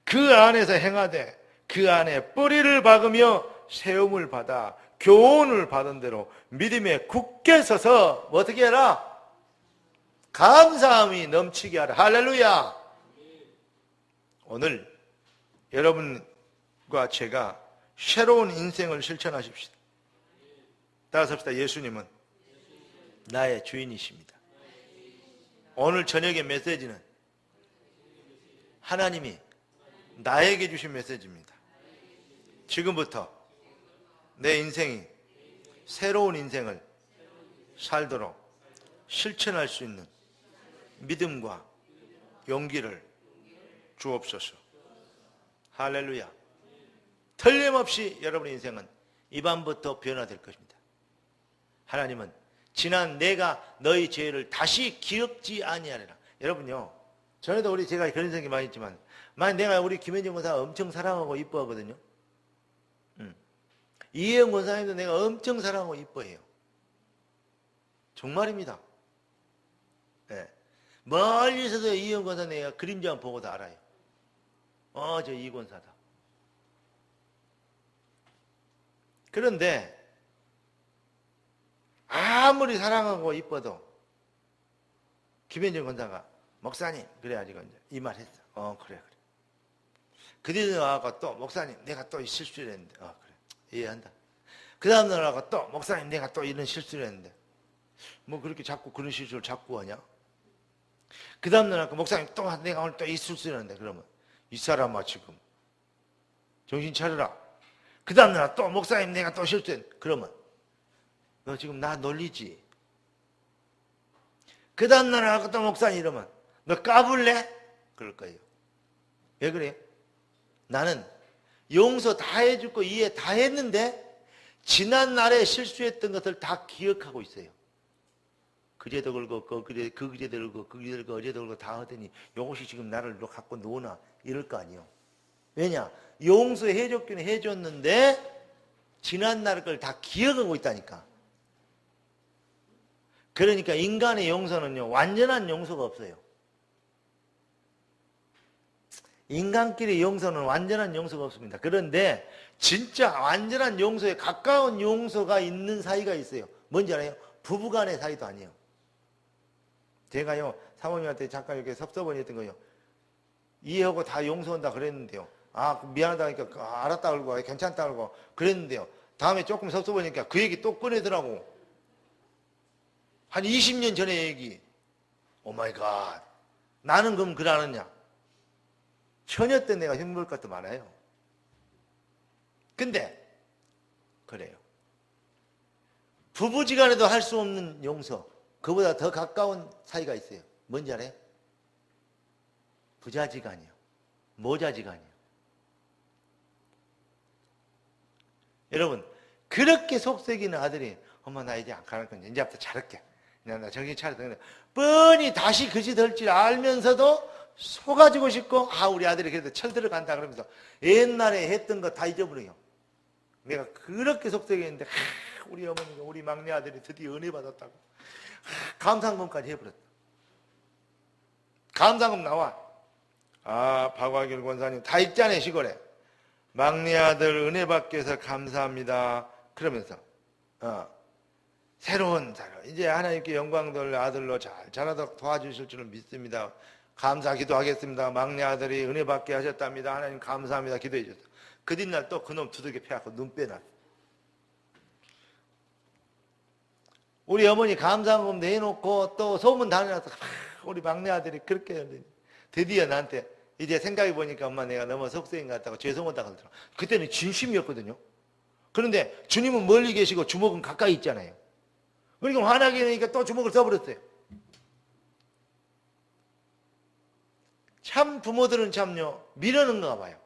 그 안에서 행하되 그 안에 뿌리를 박으며 세움을 받아 교훈을 받은 대로 믿음에 굳게 서서 어떻게 해라? 감사함이 넘치게 하라. 할렐루야. 오늘 여러분과 제가 새로운 인생을 실천하십시다. 따라서 예수님은 나의 주인이십니다. 오늘 저녁의 메시지는 하나님이 나에게 주신 메시지입니다. 지금부터 내 인생이 새로운 인생을 살도록 실천할 수 있는 믿음과 용기를 주옵소서. 할렐루야. 틀림없이 여러분의 인생은 이 밤부터 변화될 것입니다. 하나님은 지난 내가 너희 죄를 다시 기억지 아니하리라. 여러분요, 전에도 제가 그런 생각이 많이 있지만, 만약 내가 우리 김현정 권사 엄청 사랑하고 이뻐하거든요. 이혜영 권사님도 내가 엄청 사랑하고 이뻐해요. 정말입니다. 네. 멀리서도 이혜영 권사 내가 그림자 보고도 알아요. 저 이 권사다. 그런데 아무리 사랑하고 이뻐도 김현정 권사가 목사님 그래가지고 이제 이 말 했어. 그래. 그 뒤에 나와서 또 목사님 내가 또 실수를 했는데 그래 이해한다. 그 다음 날 나와서 또 목사님 내가 또 이런 실수를 했는데 뭐 그렇게 자꾸 그런 실수를 자꾸 하냐. 그 다음 날 나와서 목사님 또 내가 오늘 또 이 실수를 했는데 그러면 이 사람아 지금 정신 차려라. 그 다음 날 또 목사님 내가 또 실수했는데 그러면 너 지금 나 놀리지. 그 다음 날 나와서 또 목사님 이러면 너 까불래? 그럴 거예요. 왜 그래요? 나는 용서 다 해주고 이해 다 했는데 지난 날에 실수했던 것을 다 기억하고 있어요. 그제도 걸고 그제도 걸고 어제도 걸고 다 하더니 요것이 지금 나를 갖고 노나 이럴 거 아니에요. 왜냐? 용서해줬기는 해줬는데 지난 날 걸 다 기억하고 있다니까. 그러니까 인간의 용서는요 완전한 용서가 없어요. 인간끼리 용서는 완전한 용서가 없습니다. 그런데 진짜 완전한 용서에 가까운 용서가 있는 사이가 있어요. 뭔지 알아요? 부부간의 사이도 아니에요. 제가요 사모님한테 잠깐 이렇게 섭섭하니 했던 거예요. 이해하고 다 용서한다 그랬는데요. 미안하다 그러니까 알았다 그러고 괜찮다 그러고 그랬는데요. 다음에 조금 섭섭하니까 그 얘기 또 꺼내더라고. 한 20년 전의 얘기. 오마이갓. 나는 그럼 그러느냐? 처녀 때 내가 흉볼 것도 많아요. 근데 그래요. 부부지간에도 할 수 없는 용서, 그보다 더 가까운 사이가 있어요. 뭔지 알아요? 부자지간이요. 모자지간이요. 여러분, 그렇게 속썩이는 아들이 엄마 나 이제 안 가는 건데 이제부터 잘할게. 나 정신 차려서 뻔히 다시 그지 될 줄 알면서도 속아주고 싶고 우리 아들이 그래도 철 들어간다 그러면서 옛날에 했던 거 다 잊어버려요. 내가 그렇게 속삭였는데 우리 어머니가 우리 막내 아들이 드디어 은혜 받았다고 감상금까지 해버렸다. 감상금 나와. 박광길 권사님 다 읽잖아요. 시골에 막내 아들 은혜 받게 해서 감사합니다 그러면서 새로운 사람 이제 하나님께 영광 돌 아들로 잘 자라도록 도와주실 줄은 믿습니다. 감사 기도하겠습니다. 막내 아들이 은혜 받게 하셨답니다. 하나님 감사합니다. 기도해 주셨어. 그 뒷날 또 그놈 두들겨 패갖고 눈 빼놨어. 우리 어머니 감사금 내놓고 또 소문 다 내놔서 우리 막내 아들이 그렇게 드디어 나한테 이제 생각해 보니까 엄마 내가 너무 속쓰인 것 같다고 죄송하다고 하더라고. 그때는 진심이었거든요. 그런데 주님은 멀리 계시고 주먹은 가까이 있잖아요. 그러니까 화나게 되니까 또 주먹을 써버렸어요. 참 부모들은 참요 미련한가 봐요.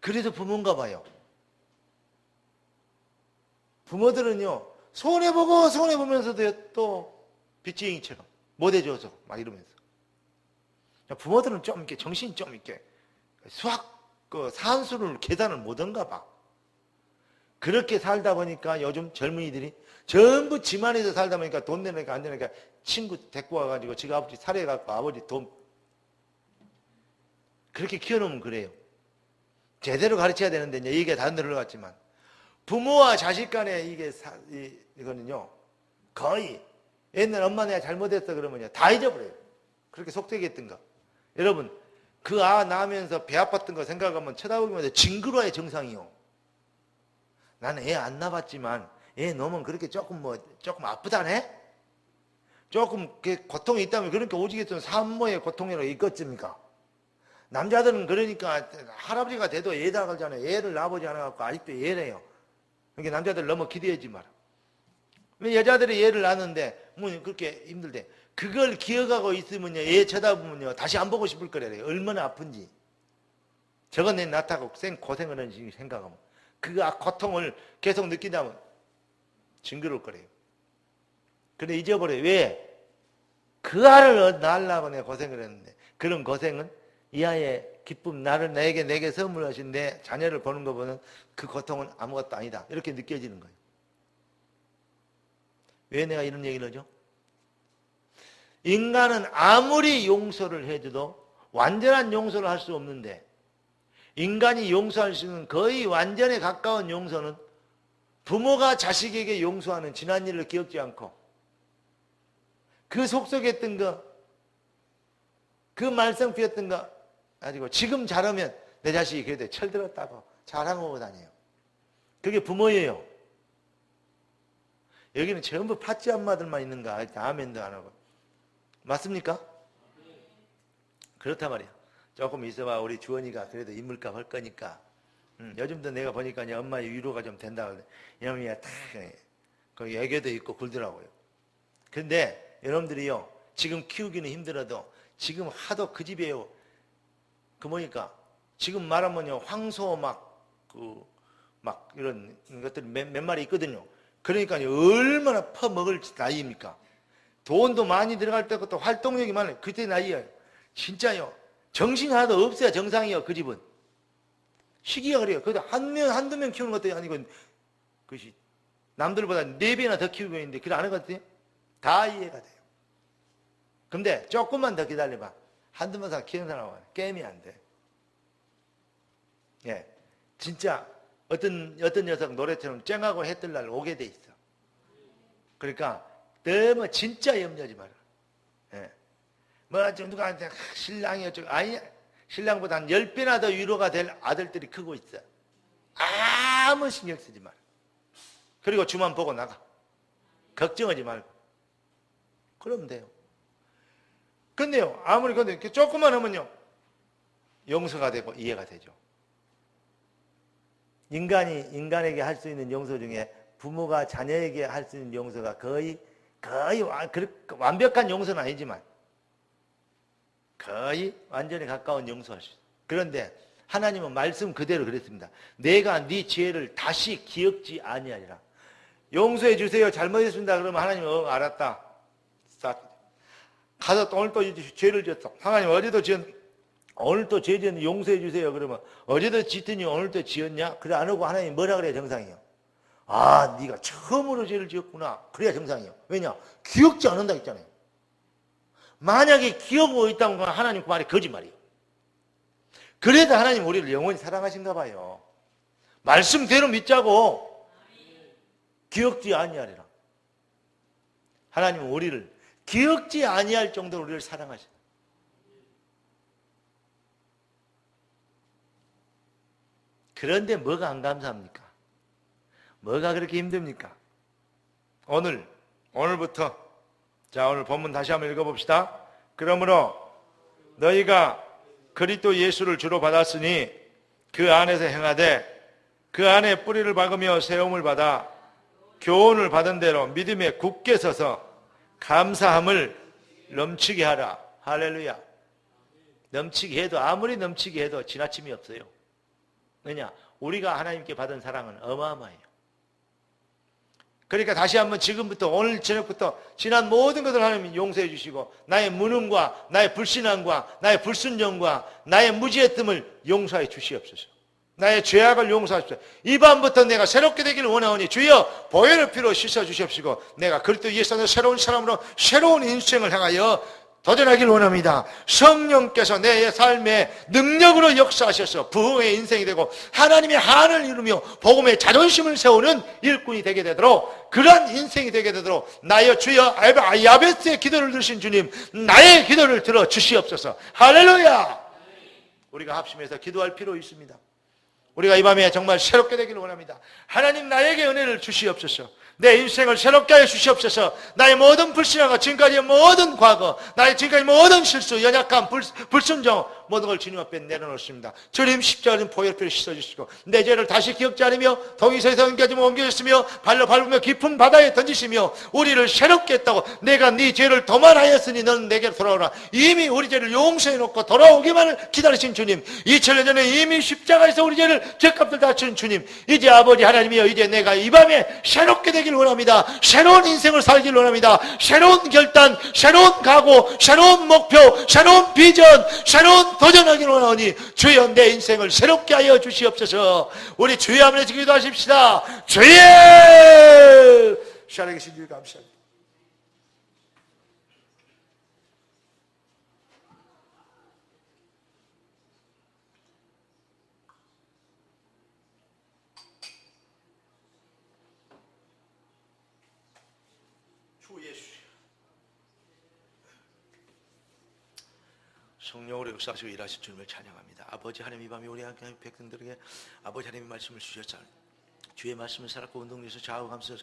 그래서 부모인가 봐요. 부모들은요 손해보고 손해보면서도 또 빚쟁이처럼 못해줘서 막 이러면서 부모들은 좀 이렇게 정신이 좀 이렇게 산수를 계산을 못한가 봐. 그렇게 살다 보니까 요즘 젊은이들이 전부 집안에서 살다 보니까 돈 내니까 안 되니까 친구 데리고 와가지고 지가 아버지 살해해갖고 아버지 돈 그렇게 키워놓으면 그래요. 제대로 가르쳐야 되는데 이제 얘기가 다른 데로 갔지만 부모와 자식 간에 이거는요 거의 옛날 엄마 내가 잘못했어 그러면요 다 잊어버려요. 그렇게 속되게 거. 여러분 그 낳으면서 배 아팠던 거 생각하면 쳐다보기만 해도 징그러워요. 정상이요. 나는 애 안 낳았지만 애 놓으면 그렇게 조금 아프다네? 조금 고통이 있다면 그렇게 오지겠으면 산모의 고통이라고 있겠습니까? 남자들은 그러니까 할아버지가 돼도 애다 그러잖아요. 애를 낳아보지 않아갖고 아직도 애래요. 그러니까 남자들 너무 기대하지 마라. 여자들이 애를 낳는데 뭐 그렇게 힘들대. 그걸 기억하고 있으면요 애 쳐다보면요 다시 안 보고 싶을 거래요. 얼마나 아픈지. 저건 내 낳다고 고생을 하는지 생각하면 그 고통을 계속 느낀다면 징그러울 거래요. 근데 잊어버려요. 왜? 그 아를 낳으려고 내가 고생을 했는데, 그런 고생은 이 아이의 기쁨, 내게 선물하신 내 자녀를 보는 것보다는 그 고통은 아무것도 아니다. 이렇게 느껴지는 거예요. 왜 내가 이런 얘기를 하죠? 인간은 아무리 용서를 해줘도 완전한 용서를 할 수 없는데, 인간이 용서할 수 있는 거의 완전에 가까운 용서는 부모가 자식에게 용서하는 지난 일을 기억지 않고 그 속속했던 거, 그 말썽 피웠던 거 가지고 지금 잘하면 내 자식이 그래도 철들었다고 잘한 거고 다녀요. 그게 부모예요. 여기는 전부 팥쥐 엄마들만 있는가? 아멘도 안 하고. 맞습니까? 그렇단 말이야. 조금 있어봐. 우리 주원이가 그래도 인물값 할 거니까. 요즘도 내가 보니까 이제 엄마의 위로가 좀 된다. 이놈이 딱, 거기 애교도 있고 굴더라고요. 근데 여러분들이요, 지금 키우기는 힘들어도 지금 하도 그 집에요. 그 뭐니까 지금 말하면요, 황소 막 이런 것들이 몇 마리 있거든요. 그러니까 얼마나 퍼먹을 나이입니까? 돈도 많이 들어갈 때 것도 활동력이 많아요. 그때 나이에요. 진짜요. 정신이 하나도 없어야 정상이요. 그 집은. 시기가 그래요. 그래도 한두 명 키우는 것도 아니고, 그것이 남들보다 4배나 더 키우고 있는데, 그래 안 하거든요? 다 이해가 돼요. 근데 조금만 더 기다려봐. 한두 번 키우는 사람은 게임이 안 돼. 예. 진짜 어떤 녀석 노래처럼 쨍하고 해뜰 날 오게 돼 있어. 그러니까 너무 진짜 염려하지 마라. 예. 뭐 좀 누가한테 신랑이 어쩌고, 아니, 신랑보다 한 10배나 더 위로가 될 아들들이 크고 있어. 아무 신경 쓰지 마라. 그리고 주만 보고 나가. 걱정하지 말고. 그러면 돼요. 근데요, 아무리 근데 조금만 하면요, 용서가 되고 이해가 되죠. 인간에게 할 수 있는 용서 중에 부모가 자녀에게 할 수 있는 용서가 거의 완벽한 용서는 아니지만 거의 완전히 가까운 용서할 수 있어요. 그런데 하나님은 말씀 그대로 그랬습니다. 내가 네 죄를 다시 기억지 아니하리라. 용서해 주세요. 잘못했습니다. 그러면 하나님은 알았다. 가서 오늘 또 죄를 지었어. 하나님 어제도 오늘 또 죄 지었는데 용서해 주세요. 그러면 어제도 짓더니 오늘 또 지었냐? 그래 안 하고 하나님 뭐라 그래야 정상이에요? 아, 네가 처음으로 죄를 지었구나. 그래야 정상이에요. 왜냐? 기억지 않는다 했잖아요. 만약에 기억하고 있다면 하나님 그 말이 거짓말이에요. 그래도 하나님 우리를 영원히 사랑하신가 봐요. 말씀대로 믿자고. 기억지 아니하리라. 하나님은 우리를 기억지 아니할 정도로 우리를 사랑하셔. 그런데 뭐가 안 감사합니까? 뭐가 그렇게 힘듭니까? 오늘부터 자, 오늘 본문 다시 한번 읽어봅시다. 그러므로 너희가 그리스도 예수를 주로 받았으니 그 안에서 행하되 그 안에 뿌리를 박으며 세움을 받아 교훈을 받은 대로 믿음에 굳게 서서 감사함을 넘치게 하라. 할렐루야. 넘치게 해도 아무리 넘치게 해도 지나침이 없어요. 왜냐? 우리가 하나님께 받은 사랑은 어마어마해요. 그러니까 다시 한번 지금부터 오늘 저녁부터 지난 모든 것을 하나님이 용서해 주시고 나의 무능과 나의 불신앙과 나의 불순종과 나의 무지했음을 용서해 주시옵소서. 나의 죄악을 용서하십시오. 이 밤부터 내가 새롭게 되기를 원하오니 주여 보혈의 피로 씻어 주십시고 내가 그리스도 예수 안에서 새로운 사람으로 새로운 인생을 향하여 도전하기를 원합니다. 성령께서 내 삶에 능력으로 역사하셔서 부흥의 인생이 되고 하나님의 한을 이루며 복음의 자존심을 세우는 일꾼이 되게 되도록 그런 인생이 되게 되도록 나의 주여 야베스의 기도를 들으신 주님 나의 기도를 들어 주시옵소서. 할렐루야. 우리가 합심해서 기도할 필요 있습니다. 우리가 이 밤에 정말 새롭게 되기를 원합니다. 하나님 나에게 은혜를 주시옵소서. 내 인생을 새롭게 하여 주시옵소서. 나의 모든 불신앙과 지금까지의 모든 과거, 나의 지금까지 모든 실수, 연약함, 불순종 모든 걸 주님 앞에 내려놓습니다. 주님 십자가는 보혈피로 씻어주시고 내 죄를 다시 기억지 않으며 동이서에서 옮겨주시며 발로 밟으며 깊은 바다에 던지시며 우리를 새롭게 했다고 내가 네 죄를 도말하였으니 너는 내게로 돌아오라. 이미 우리 죄를 용서해놓고 돌아오기만을 기다리신 주님, 2000년 전에 이미 십자가에서 우리 죄를 죄값을 다 치는 주님, 이제 아버지 하나님이여 이제 내가 이 밤에 새롭게 되게 되길 원합니다. 새로운 인생을 살길 원합니다. 새로운 결단, 새로운 각오, 새로운 목표, 새로운 비전, 새로운 도전하길 원하오니 주여 내 인생을 새롭게 하여 주시옵소서. 우리 주의 앞에 기도하십시다. 주의 살아계신 주 감사합니다. 성령으로 역사하시고 일하신 주님을 찬양합니다. 아버지 하나님, 이 밤에 우리 하나님 백성들에게 아버지 하나님의 말씀을 주셨잖아요. 주의 말씀을 살았고 운동에서 좌우하면서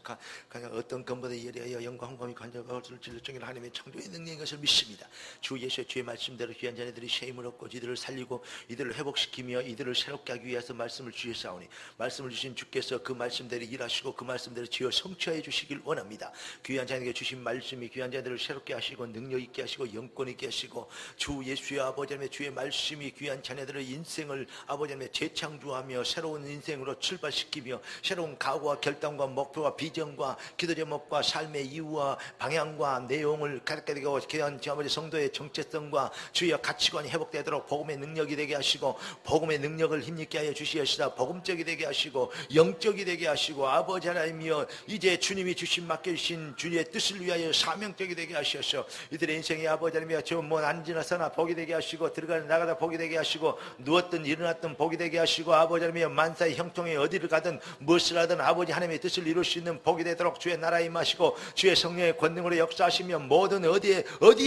어떤 것보다 예리하여 영광감이 관절과 질적인 하나님의 창조의 능력인 것을 믿습니다. 주 예수의 주의 말씀대로 귀한 자녀들이 새 힘을 얻고 이들을 살리고 이들을 회복시키며 이들을 새롭게 하기 위해서 말씀을 주셨사오니 말씀을 주신 주께서 그 말씀대로 일하시고 그 말씀대로 지어 성취하여 주시길 원합니다. 귀한 자녀에게 주신 말씀이 귀한 자들을 새롭게 하시고 능력 있게 하시고 영권 있게 하시고 주 예수의 아버지 하나님의 주의 말씀이 귀한 자녀들의 인생을 아버지 하나님의 재창조하며 새로운 인생으로 출발시키며 새로운 각오와 결단과 목표와 비전과 기도 제목과 삶의 이유와 방향과 내용을 가르쳐 드리고 귀한 아버지 성도의 정체성과 주의 가치관이 회복되도록 복음의 능력이 되게 하시고 복음의 능력을 힘있게 하여 주시옵시다. 복음적이 되게 하시고 영적이 되게 하시고 아버지 하나님이여 이제 주님이 주신 맡겨주신 주의 뜻을 위하여 사명적이 되게 하시옵소서. 이들의 인생의 아버지 하나님이여 안 지나서나 복이 되게 하시고 들어가다 나가다 복이 되게 하시고 누웠든 일어났든 복이 되게 하시고 아버지 하나님이여 만사의 형통에 어디를 가든 무엇을 하든 아버지 하나님의 뜻을 이룰 수 있는 복이 되도록 주의 나라에 임하시고 주의 성령의 권능으로 역사하시며 모든 어디에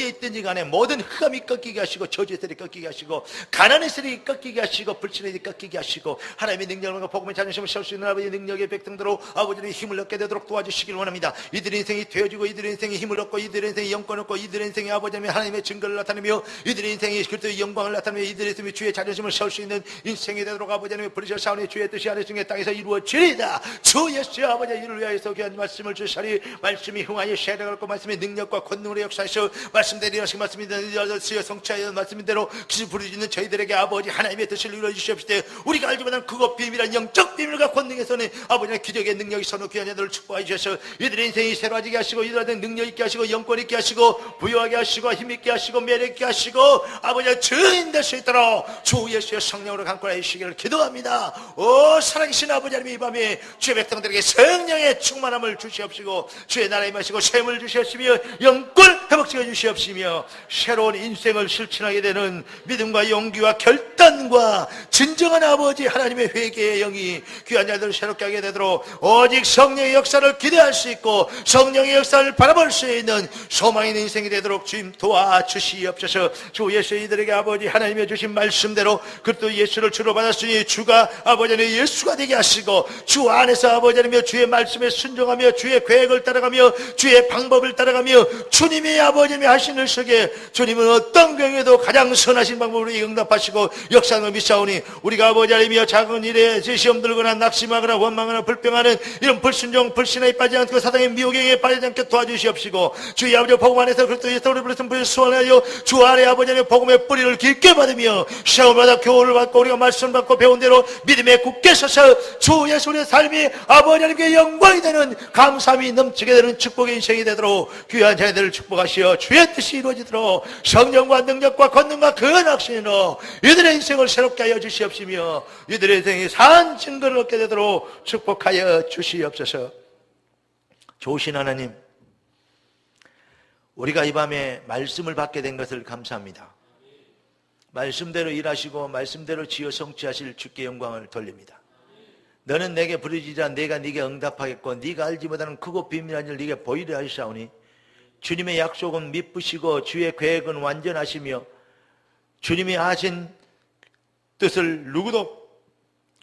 있든지 간에 모든 흑암이 꺾이게 하시고 저주의 셀이 꺾이게 하시고 가난의 셀이 꺾이게 하시고 불신의 셀이 꺾이게 하시고 하나님의 능력과 복음의 자존심을 세울 수 있는 아버지의 능력의 백성들로 아버지의 힘을 얻게 되도록 도와주시길 원합니다. 이들의 인생이 되어지고 이들의 인생이 힘을 얻고 이들의 인생이 영권을 얻고 이들의 인생이 아버지 하나님의 증거를 나타내며 이들의 인생이 그리스도의 영광을 나타내며 이들의 인생이 주의 자존심을 세울 수 있는 인생이 되도록 아버지 하나님의 부르셔사오니 주의 뜻이 아래 중에 땅에서 이루어지리이다. 주 예수의 아버지 이를 위하여서 귀한 말씀을 주시리 말씀이 흥하여 쉐려가고 말씀의 능력과 권능으로 역사하셔 말씀대로 하신 말씀이대로 성취하여 말씀대로 기술 부르짖는 저희들에게 아버지 하나님의 뜻을 이루어주시옵시되 우리가 알지 못하는 그것 비밀한 영적 비밀과 권능에서는 아버지의 기적의 능력이 선호 귀한 자들을 축복하여 주셔서 이들의 인생이 새로워지게 하시고 이들한테 능력 있게 하시고 영권 있게 하시고 부유하게 하시고 힘있게 하시고 매력 있게 하시고 아버지의 증인 될 수 있도록 주 예수의 성령으로 강권하여 주시기를 기도합니다. 오 살아계신 아버지 하나님 이 밤에 주의 백성들에게 성령의 충만함을 주시옵시고 주의 나라에 임하시고 샘을 주시옵시며 영권 회복시켜 주시옵시며 새로운 인생을 실천하게 되는 믿음과 용기와 결단과 진정한 아버지 하나님의 회개의 영이 귀한 자들을 새롭게 하게 되도록 오직 성령의 역사를 기대할 수 있고 성령의 역사를 바라볼 수 있는 소망 있는 인생이 되도록 주님 도와주시옵소서. 주 예수 이들에게 아버지 하나님의 주신 말씀대로 그리스도 예수를 주로 받았으니 주가 아버지 하나님의 예수가 되게 하시고 주 안에서 아버지 하나님의 주의 말씀에 순종하며 주의 계획을 따라가며 주의 방법을 따라가며 주님의 아버지 하나님의 하시는 속에 주님은 어떤 경우에도 가장 선하신 방법으로 응답하시고 역사를 믿사오니 우리가 아버지 하나님이여 작은 일에 시험 들거나 낙심하거나 원망하거나 불평하는 이런 불순종 불신에 빠지지 않고 사단의 미혹에 빠지지 않게 도와주시옵시고 주의 아버지 복음 안에서 그리스도 예수를 부르신 분을 수원하여 주 아래 아버지 하나님의 복음의 뿌리를 깊게 받으며 시험마다 교훈을 받고 우리가 말씀을 받고 배운 대로 믿음에 굳게 서서 주 예수의 삶이 아버지 하나님께 영광이 되는 감사함이 넘치게 되는 축복의 인생이 되도록 귀한 자녀들을 축복하시어 주의 뜻이 이루어지도록 성령과 능력과 권능과 근학신으로 이들의 인생을 새롭게 하여 주시옵시며 이들의 인생이 산 증거를 얻게 되도록 축복하여 주시옵소서. 좋으신 하나님, 우리가 이 밤에 말씀을 받게 된 것을 감사합니다. 말씀대로 일하시고 말씀대로 지어 성취하실 주께 영광을 돌립니다. 너는 내게 부르짖으라 내가 네게 응답하겠고 네가 알지 못하는 크고 비밀한 일 네게 보이려 하시사오니 주님의 약속은 미쁘시고 주의 계획은 완전하시며 주님이 하신 뜻을 누구도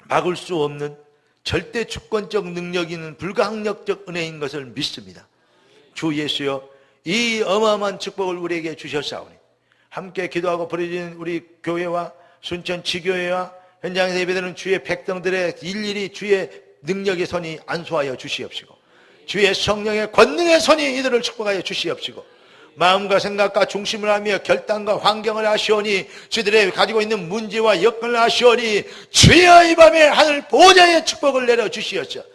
막을 수 없는 절대 주권적 능력이 있는 불가항력적 은혜인 것을 믿습니다. 주 예수여 이 어마어마한 축복을 우리에게 주셨사오니 함께 기도하고 부르짖는 우리 교회와 순천 지교회와 현장에서 예배드리는 주의 백성들의 일일이 주의 능력의 손이 안수하여 주시옵시고 주의 성령의 권능의 손이 이들을 축복하여 주시옵시고 마음과 생각과 중심을 하며 결단과 환경을 아시오니 저들의 가지고 있는 문제와 여건을 아시오니 주여 이 밤에 하늘 보좌의 축복을 내려주시옵소서.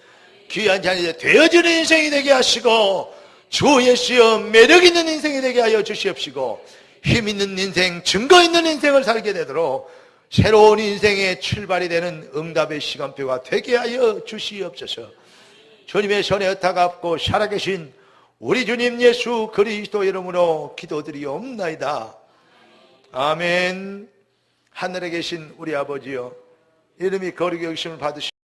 귀한 자녀 되어지는 인생이 되게 하시고 주 예수여 매력 있는 인생이 되게 하여 주시옵시고 힘 있는 인생, 증거 있는 인생을 살게 되도록 새로운 인생의 출발이 되는 응답의 시간표가 되게 하여 주시옵소서. 주님의 손에 엇타갑고 살아계신 우리 주님 예수 그리스도 이름으로 기도드리옵나이다. 아멘. 하늘에 계신 우리 아버지여, 이름이 거룩히 여기심을 받으시옵소서.